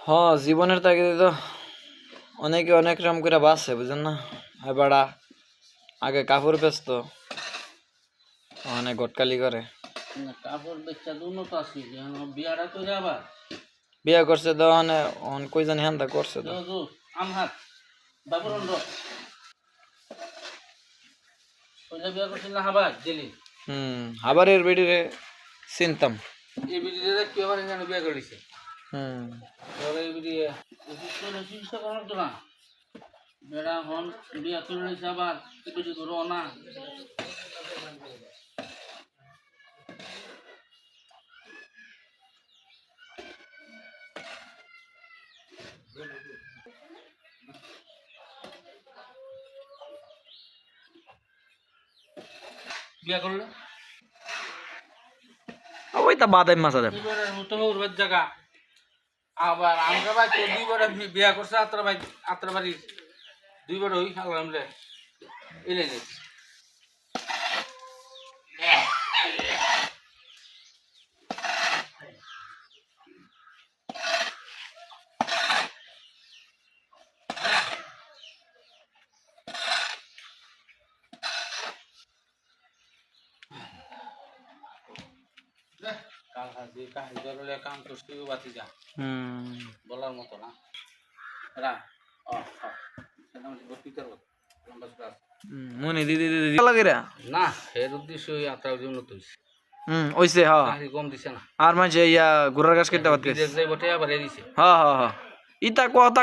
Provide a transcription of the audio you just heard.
হ্যাঁ জীবনের তাগিদে তো অনেকে অনেক রকম করে বাঁচে বুঝেন না। হয় বাড়া আগে কাপড় বেচতো, অনেক গটকালি করে। না কাপড় বেচা দুনো তো আসি বিয়াটা করে আবার বিয়া করছে তো কই জানি হান্তা করছে তো। আমহাত বাবুরন ওইটা বিয়া করছিল না হাবার দিলি হাবারের বেডিরে চিনতাম। এই বিডিরে কি আবার এখানে বিয়া করেছে। তবে এই বিডি চিন্তা করার তো না বেড়া হন বিয়া করেছে আবার বিডি করো না বিয়া করলে ওই তা বাদাম মাছা দেব মতো উড়বার জায়গা আবার আমরা ভাই তো দুইবার বিয়া করছে আত্রা বাড়ি দুইবার হই আল্লাহ এলে কাল হাজি কাহিল ধরলে কাম করছি বাতি যা বলার মতো না রা মনে দিদি দিদি লাগে রে না এর উদ্দেশ্য আত্রা উন্নত হইছে ওইছে হ্যাঁ কম দিছে না আর মাঝে ইয়া গুড়ার গাছ কেটে বাদ গেছে বটে আবার এ দিছে হ্যাঁ হ্যাঁ হ্যাঁ ইতা কথা